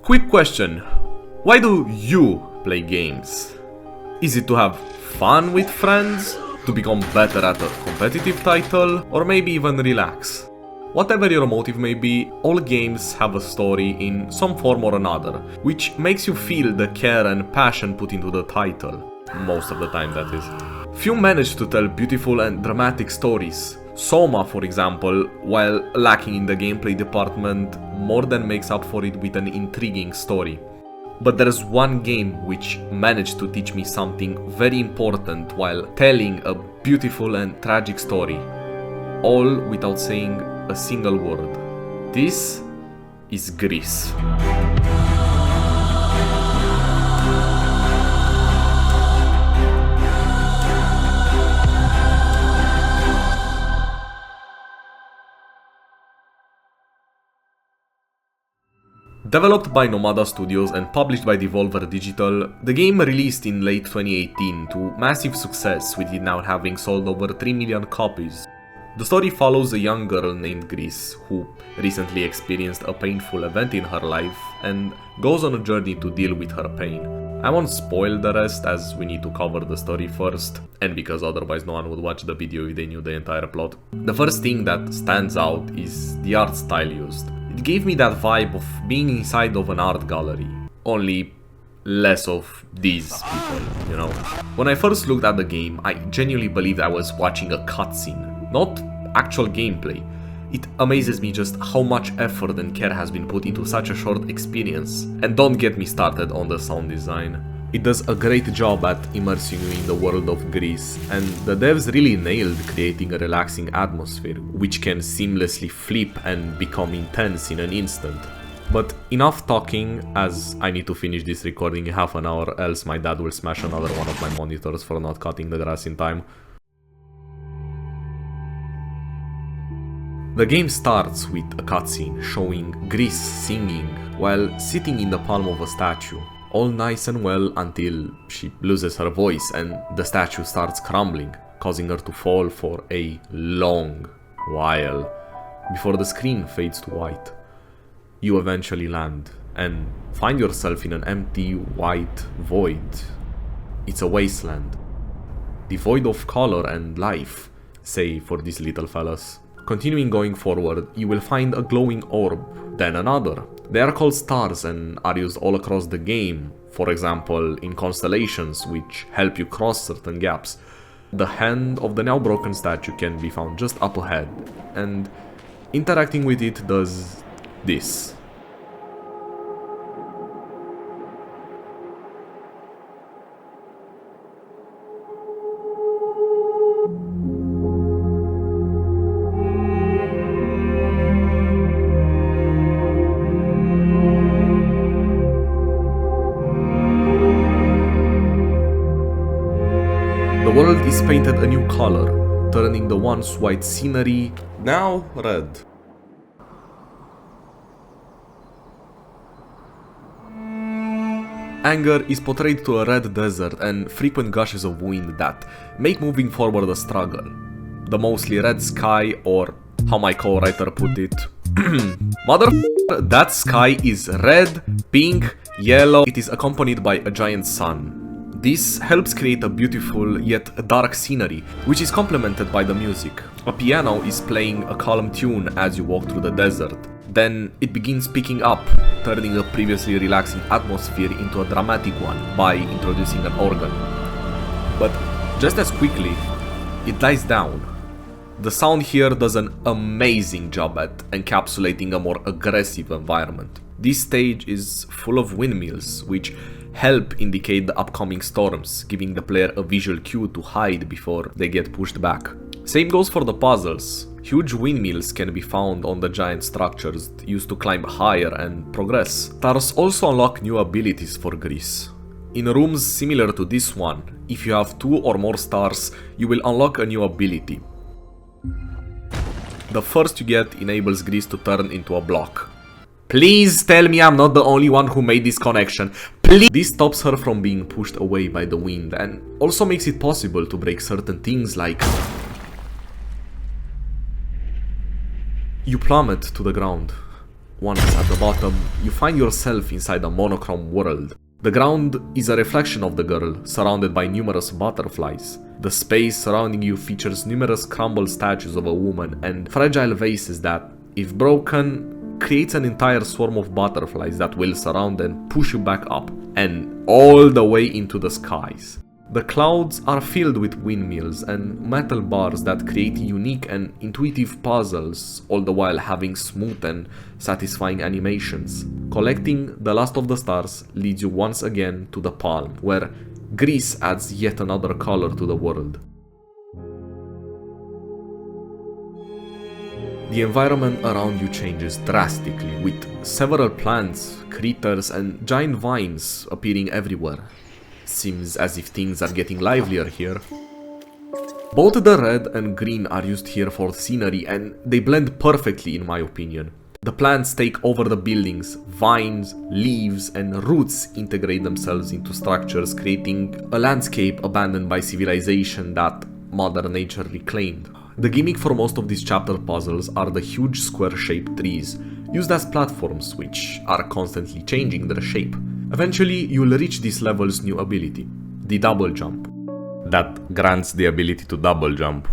Quick question, why do you play games? Is it to have fun with friends? To become better at a competitive title? Or maybe even relax? Whatever your motive may be, all games have a story in some form or another, which makes you feel the care and passion put into the title. Most of the time, that is. Few manage to tell beautiful and dramatic stories. Soma, for example, while lacking in the gameplay department, more than makes up for it with an intriguing story. But there's one game which managed to teach me something very important while telling a beautiful and tragic story, all without saying a single word. This is Gris. Developed by Nomada Studios and published by Devolver Digital, the game released in late 2018 to massive success, with it now having sold over 3 million copies. The story follows a young girl named Gris, who recently experienced a painful event in her life and goes on a journey to deal with her pain. I won't spoil the rest, as we need to cover the story first, and because otherwise no one would watch the video if they knew the entire plot. The first thing that stands out is the art style used. It gave me that vibe of being inside of an art gallery, only less of these people, you know. When I first looked at the game, I genuinely believed I was watching a cutscene, not actual gameplay. It amazes me just how much effort and care has been put into such a short experience. And don't get me started on the sound design. It does a great job at immersing you in the world of Gris, and the devs really nailed creating a relaxing atmosphere, which can seamlessly flip and become intense in an instant. But enough talking, as I need to finish this recording in half an hour, else my dad will smash another one of my monitors for not cutting the grass in time. The game starts with a cutscene showing Gris singing while sitting in the palm of a statue. All nice and well until she loses her voice and the statue starts crumbling, causing her to fall for a long while before the screen fades to white. You eventually land and find yourself in an empty white void. It's a wasteland, devoid of color and life, say for these little fellas. Continuing going forward, you will find a glowing orb, then another. They are called stars and are used all across the game, for example in constellations, which help you cross certain gaps. The hand of the now broken statue can be found just up ahead, and interacting with it does this. The world is painted a new color, turning the once white scenery now red. Anger is portrayed to a red desert and frequent gushes of wind that make moving forward a struggle. The mostly red sky, or how my co-writer put it, that sky is red, pink, yellow. It is accompanied by a giant sun. This helps create a beautiful yet dark scenery, which is complemented by the music. A piano is playing a calm tune as you walk through the desert. Then it begins picking up, turning a previously relaxing atmosphere into a dramatic one by introducing an organ. But just as quickly, it dies down. The sound here does an amazing job at encapsulating a more aggressive environment. This stage is full of windmills, which help indicate the upcoming storms, giving the player a visual cue to hide before they get pushed back. Same goes for the puzzles. Huge windmills can be found on the giant structures used to climb higher and progress. Stars also unlock new abilities for Gris. In rooms similar to this one, if you have 2 or more stars, you will unlock a new ability. The first you get enables Gris to turn into a block. Please tell me I'm not the only one who made this connection. Please! This stops her from being pushed away by the wind and also makes it possible to break certain things like... You plummet to the ground, once at the bottom, you find yourself inside a monochrome world. The ground is a reflection of the girl, surrounded by numerous butterflies. The space surrounding you features numerous crumbled statues of a woman and fragile vases that, if broken, creates an entire swarm of butterflies that will surround and push you back up, and all the way into the skies. The clouds are filled with windmills and metal bars that create unique and intuitive puzzles, all the while having smooth and satisfying animations. Collecting the last of the stars leads you once again to the palm, where Gris adds yet another color to the world. The environment around you changes drastically, with several plants, critters and giant vines appearing everywhere. Seems as if things are getting livelier here. Both the red and green are used here for scenery, and they blend perfectly in my opinion. The plants take over the buildings, vines, leaves and roots integrate themselves into structures, creating a landscape abandoned by civilization that Mother Nature reclaimed. The gimmick for most of these chapter puzzles are the huge square-shaped trees, used as platforms which are constantly changing their shape. Eventually, you'll reach this level's new ability, the double jump. That grants the ability to double jump.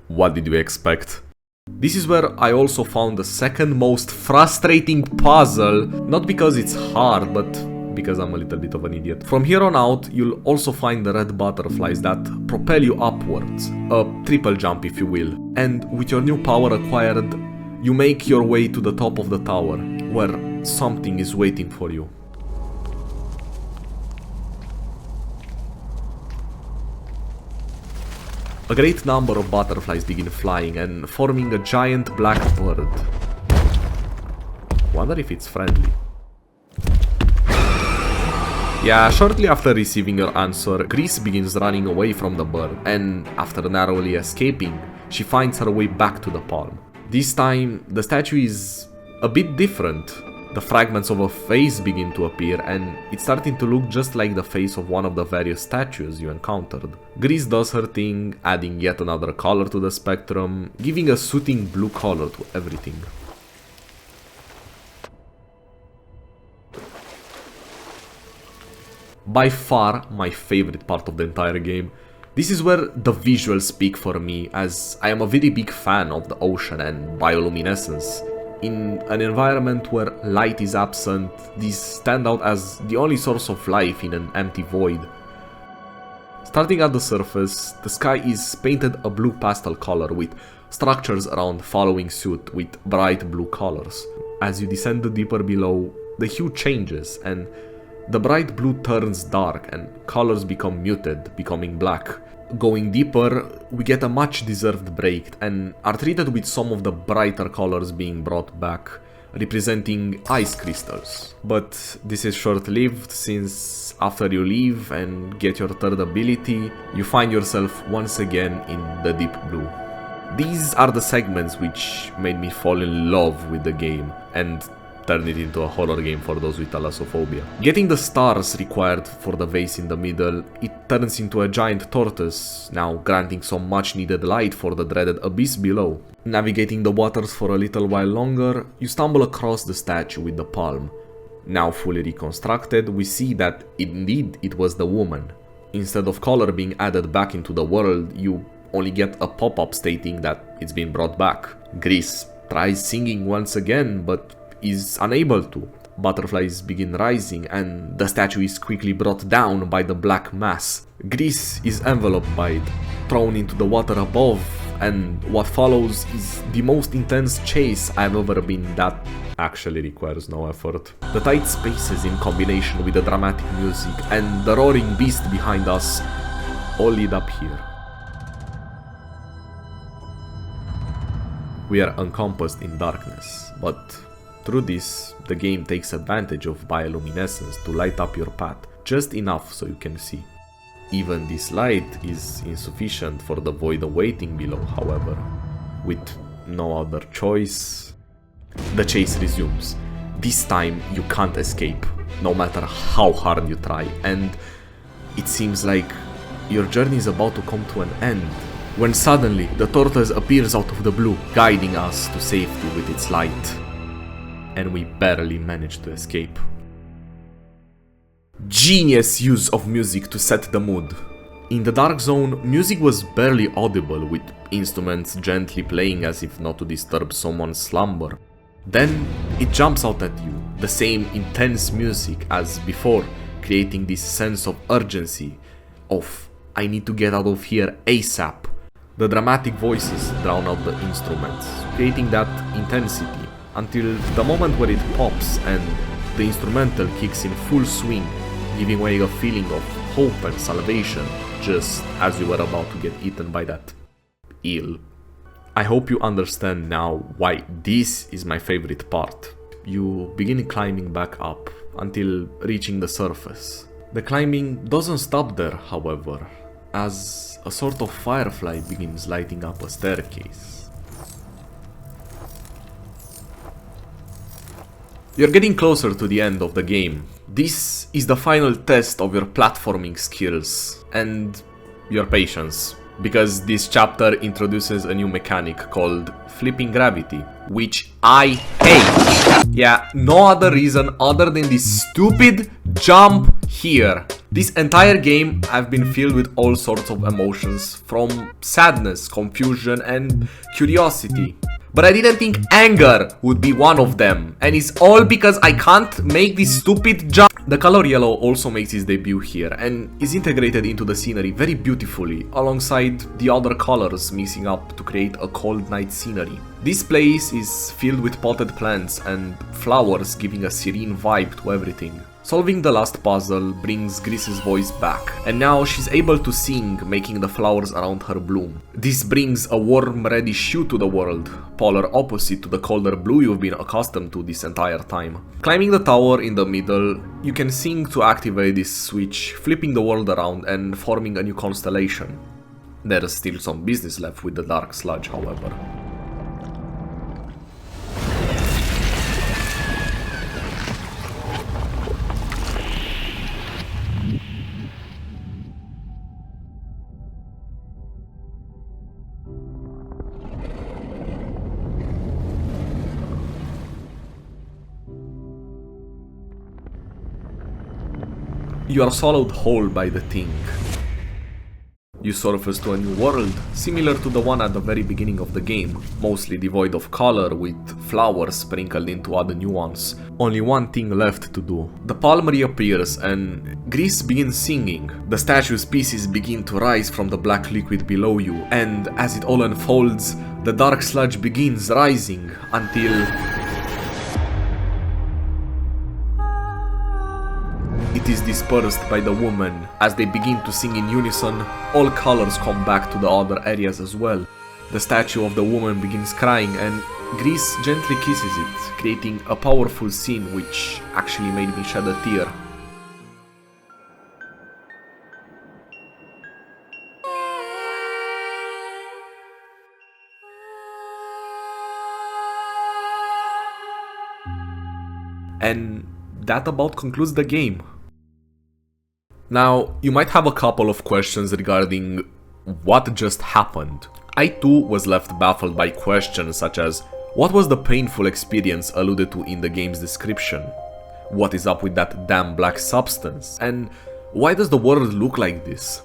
What did you expect? This is where I also found the second most frustrating puzzle, not because it's hard, but because I'm a little bit of an idiot. From here on out, you'll also find the red butterflies that propel you upwards, a triple jump if you will. And with your new power acquired, you make your way to the top of the tower, where something is waiting for you. A great number of butterflies begin flying and forming a giant black bird. Wonder if it's friendly. Yeah, shortly after receiving your answer, Gris begins running away from the bird, and after narrowly escaping, she finds her way back to the palm. This time, the statue is a bit different. The fragments of a face begin to appear, and it's starting to look just like the face of one of the various statues you encountered. Gris does her thing, adding yet another color to the spectrum, giving a soothing blue color to everything. By far my favorite part of the entire game. This is where the visuals speak for me, as I am a very big fan of the ocean and bioluminescence. In an environment where light is absent, these stand out as the only source of life in an empty void. Starting at the surface, the sky is painted a blue pastel color with structures around following suit with bright blue colors. As you descend deeper below, the hue changes and the bright blue turns dark and colors become muted, becoming black. Going deeper, we get a much deserved break and are treated with some of the brighter colors being brought back, representing ice crystals. But this is short-lived, since after you leave and get your third ability, you find yourself once again in the deep blue. These are the segments which made me fall in love with the game and turn it into a horror game for those with thalassophobia. Getting the stars required for the vase in the middle, it turns into a giant tortoise, now granting some much needed light for the dreaded abyss below. Navigating the waters for a little while longer, you stumble across the statue with the palm. Now fully reconstructed, we see that indeed it was the woman. Instead of color being added back into the world, you only get a pop-up stating that it's been brought back. Gris tries singing once again, but is unable to. Butterflies begin rising and the statue is quickly brought down by the black mass. Gris is enveloped by it, thrown into the water above, and what follows is the most intense chase I've ever been that actually requires no effort. The tight spaces in combination with the dramatic music and the roaring beast behind us all lead up here. We are encompassed in darkness, but through this, the game takes advantage of bioluminescence to light up your path, just enough so you can see. Even this light is insufficient for the void awaiting below, however. With no other choice, the chase resumes. This time you can't escape, no matter how hard you try, and it seems like your journey is about to come to an end, when suddenly the tortoise appears out of the blue, guiding us to safety with its light. and we barely managed to escape. Genius use of music to set the mood. In the dark zone, music was barely audible, with instruments gently playing as if not to disturb someone's slumber. Then it jumps out at you, the same intense music as before, creating this sense of urgency, of I need to get out of here ASAP. The dramatic voices drown out the instruments, creating that intensity, until the moment where it pops and the instrumental kicks in full swing, giving away a feeling of hope and salvation, just as you were about to get eaten by that eel. I hope you understand now why this is my favorite part. You begin climbing back up until reaching the surface. The climbing doesn't stop there, however, as a sort of firefly begins lighting up a staircase. You're getting closer to the end of the game. This is the final test of your platforming skills and your patience, because this chapter introduces a new mechanic called flipping gravity, which I hate. Yeah, no other reason other than this stupid jump here. This entire game I've been filled with all sorts of emotions, from sadness, confusion and curiosity. But I didn't think anger would be one of them, and it's all because I can't make this stupid jump. The color yellow also makes its debut here and is integrated into the scenery very beautifully, alongside the other colors mixing up to create a cold night scenery. This place is filled with potted plants and flowers, giving a serene vibe to everything. Solving the last puzzle brings Gris's voice back, and now she's able to sing, making the flowers around her bloom. This brings a warm reddish hue to the world, polar opposite to the colder blue you've been accustomed to this entire time. Climbing the tower in the middle, you can sing to activate this switch, flipping the world around and forming a new constellation. There's still some business left with the dark sludge, however. You are swallowed whole by the thing. You surface to a new world, similar to the one at the very beginning of the game, mostly devoid of color, with flowers sprinkled into other nuance. Only one thing left to do. The palm reappears and Gris begins singing. The statue's pieces begin to rise from the black liquid below you, and as it all unfolds, the dark sludge begins rising until it is dispersed by the woman. As they begin to sing in unison, all colors come back to the other areas as well. The statue of the woman begins crying and Gris gently kisses it, creating a powerful scene which actually made me shed a tear. And that about concludes the game. Now, you might have a couple of questions regarding what just happened. I too was left baffled by questions such as, what was the painful experience alluded to in the game's description? What is up with that damn black substance? And why does the world look like this?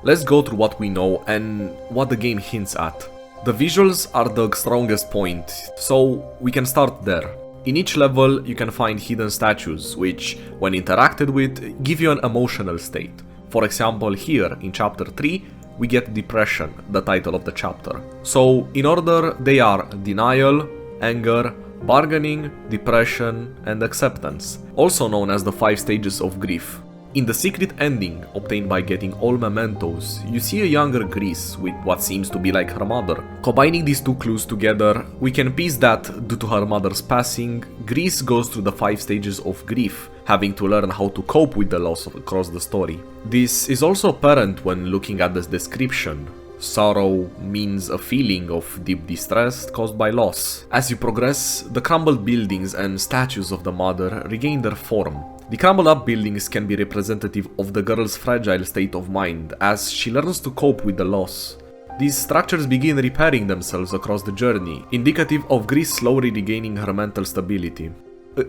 Let's go through what we know and what the game hints at. The visuals are the strongest point, so we can start there. In each level, you can find hidden statues, which, when interacted with, give you an emotional state. For example, here, in Chapter 3, we get Depression, the title of the chapter. So, in order, they are Denial, Anger, Bargaining, Depression, and Acceptance, also known as the 5 stages of grief. In the secret ending, obtained by getting all mementos, you see a younger Gris with what seems to be like her mother. Combining these two clues together, we can piece that, due to her mother's passing, Gris goes through the 5 stages of grief, having to learn how to cope with the loss across the story. This is also apparent when looking at this description. Sorrow means a feeling of deep distress caused by loss. As you progress, the crumbled buildings and statues of the mother regain their form. The crumbled up buildings can be representative of the girl's fragile state of mind as she learns to cope with the loss. these structures begin repairing themselves across the journey, indicative of Gris slowly regaining her mental stability.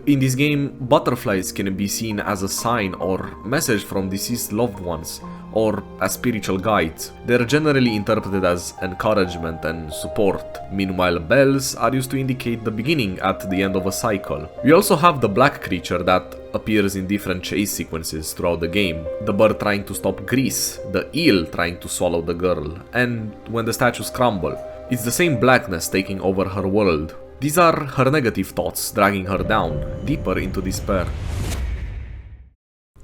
In this game, butterflies can be seen as a sign or message from deceased loved ones, or as spiritual guides. They are generally interpreted as encouragement and support. Meanwhile, bells are used to indicate the beginning at the end of a cycle. We also have the black creature that appears in different chase sequences throughout the game. The bird trying to stop Gris, the eel trying to swallow the girl, and when the statues crumble. It's the same blackness taking over her world. These are her negative thoughts dragging her down, deeper into despair.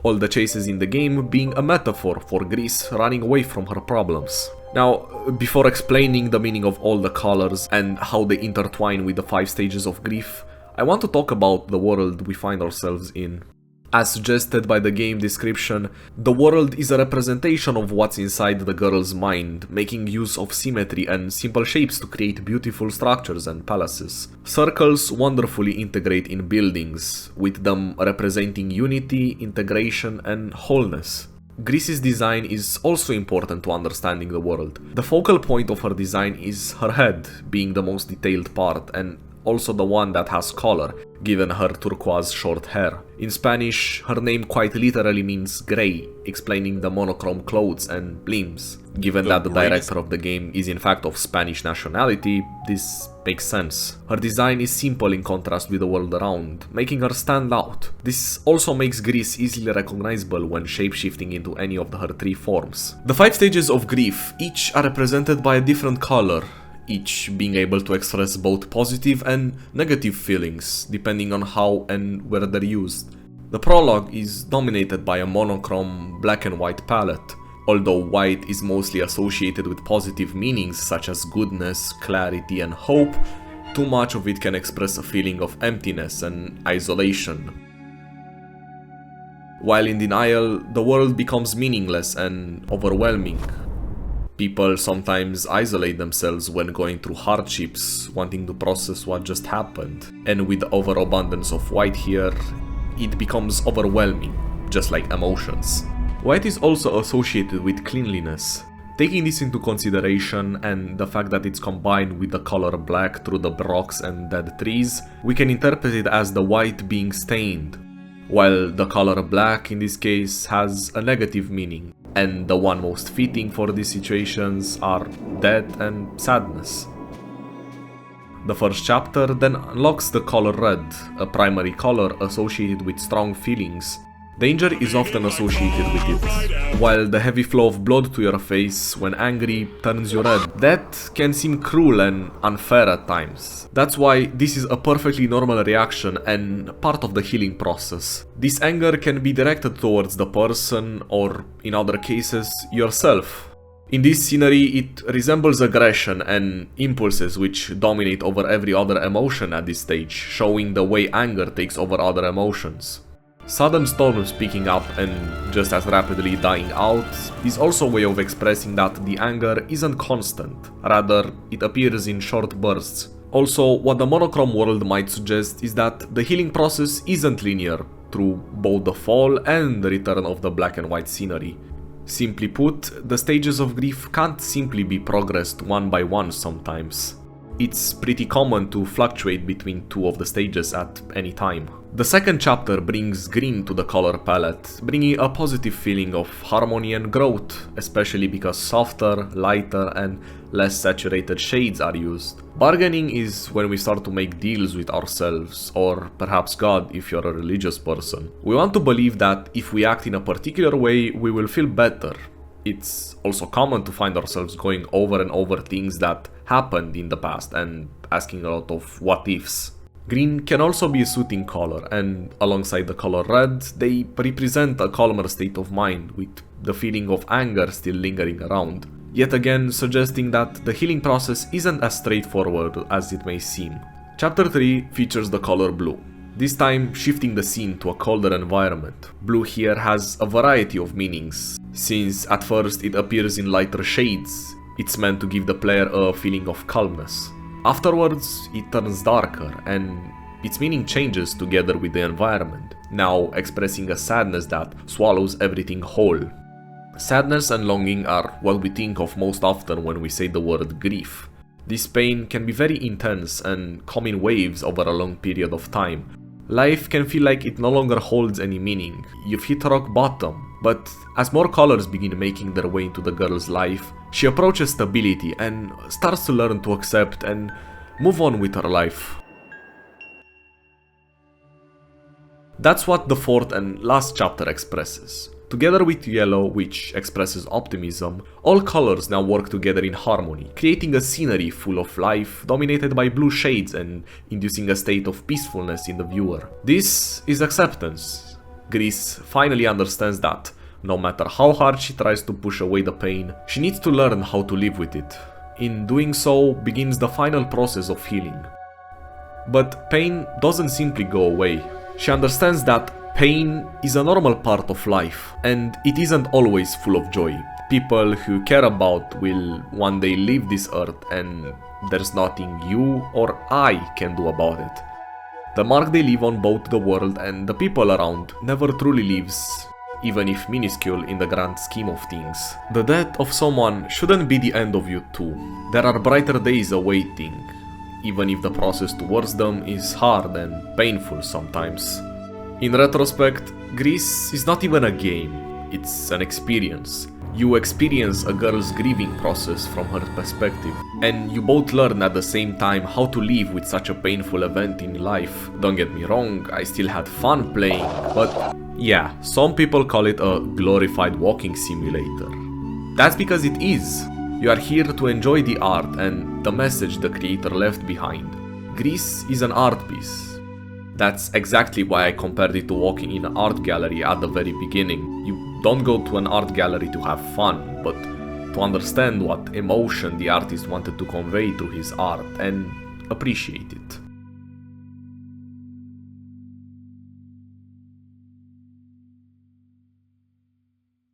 All the chases in the game being a metaphor for Gris running away from her problems. Now, before explaining the meaning of all the colors and how they intertwine with the 5 stages of grief, I want to talk about the world we find ourselves in. As suggested by the game description, the world is a representation of what's inside the girl's mind, making use of symmetry and simple shapes to create beautiful structures and palaces. Circles wonderfully integrate in buildings, with them representing unity, integration, and wholeness. Gris's design is also important to understanding the world. The focal point of her design is her head, being the most detailed part, and also the one that has color, given her turquoise short hair. In Spanish, her name quite literally means grey, explaining the monochrome clothes and limbs. Given that the director of the game is in fact of Spanish nationality, this makes sense. Her design is simple in contrast with the world around, making her stand out. This also makes Gris easily recognizable when shapeshifting into any of her 3 forms. The 5 stages of grief each are represented by a different color, each being able to express both positive and negative feelings, depending on how and where they're used. The prologue is dominated by a monochrome black and white palette. Although white is mostly associated with positive meanings such as goodness, clarity, and hope, too much of it can express a feeling of emptiness and isolation. While in denial, the world becomes meaningless and overwhelming. People sometimes isolate themselves when going through hardships, wanting to process what just happened. And with the overabundance of white here, it becomes overwhelming, just like emotions. White is also associated with cleanliness. Taking this into consideration and the fact that it's combined with the color black through the rocks and dead trees, we can interpret it as the white being stained, while the color black in this case has a negative meaning. And the one most fitting for these situations are death and sadness. The first chapter then unlocks the color red, a primary color associated with strong feelings. Danger is often associated with it, while the heavy flow of blood to your face when angry turns you red. That can seem cruel and unfair at times. That's why this is a perfectly normal reaction and part of the healing process. This anger can be directed towards the person or, in other cases, yourself. In this scenery, it resembles aggression and impulses which dominate over every other emotion at this stage, showing the way anger takes over other emotions. Sudden storms picking up and just as rapidly dying out is also a way of expressing that the anger isn't constant, rather it appears in short bursts. Also, what the monochrome world might suggest is that the healing process isn't linear through both the fall and the return of the black and white scenery. Simply put, the stages of grief can't simply be progressed one by one sometimes. It's pretty common to fluctuate between 2 of the stages at any time. The second chapter brings green to the color palette, bringing a positive feeling of harmony and growth, especially because softer, lighter, and less saturated shades are used. Bargaining is when we start to make deals with ourselves, or perhaps God if you're a religious person. We want to believe that if we act in a particular way, we will feel better. It's also common to find ourselves going over and over things that happened in the past and asking a lot of what ifs. Green can also be a soothing color, and alongside the color red, they represent a calmer state of mind with the feeling of anger still lingering around. Yet again, suggesting that the healing process isn't as straightforward as it may seem. Chapter 3 features the color blue, this time shifting the scene to a colder environment. Blue here has a variety of meanings. Since at first it appears in lighter shades, it's meant to give the player a feeling of calmness. Afterwards, it turns darker and its meaning changes together with the environment, now expressing a sadness that swallows everything whole. Sadness and longing are what we think of most often when we say the word grief. This pain can be very intense and come in waves over a long period of time. Life can feel like it no longer holds any meaning. You've hit rock bottom, but as more colors begin making their way into the girl's life, she approaches stability and starts to learn to accept and move on with her life. That's what the fourth and last chapter expresses. Together with yellow, which expresses optimism, all colors now work together in harmony, creating a scenery full of life dominated by blue shades and inducing a state of peacefulness in the viewer. This is acceptance. Gris finally understands that, no matter how hard she tries to push away the pain, she needs to learn how to live with it. In doing so begins the final process of healing. But pain doesn't simply go away. She understands that pain is a normal part of life, and it isn't always full of joy. People who care about will one day leave this earth, and there's nothing you or I can do about it. The mark they leave on both the world and the people around never truly leaves, even if minuscule in the grand scheme of things. The death of someone shouldn't be the end of you too. There are brighter days awaiting, even if the process towards them is hard and painful sometimes. In retrospect, Gris is not even a game, it's an experience. You experience a girl's grieving process from her perspective, and you both learn at the same time how to live with such a painful event in life. Don't get me wrong, I still had fun playing, but yeah, some people call it a glorified walking simulator. That's because it is. You are here to enjoy the art and the message the creator left behind. Gris is an art piece. That's exactly why I compared it to walking in an art gallery at the very beginning. You don't go to an art gallery to have fun, but to understand what emotion the artist wanted to convey through his art and appreciate it.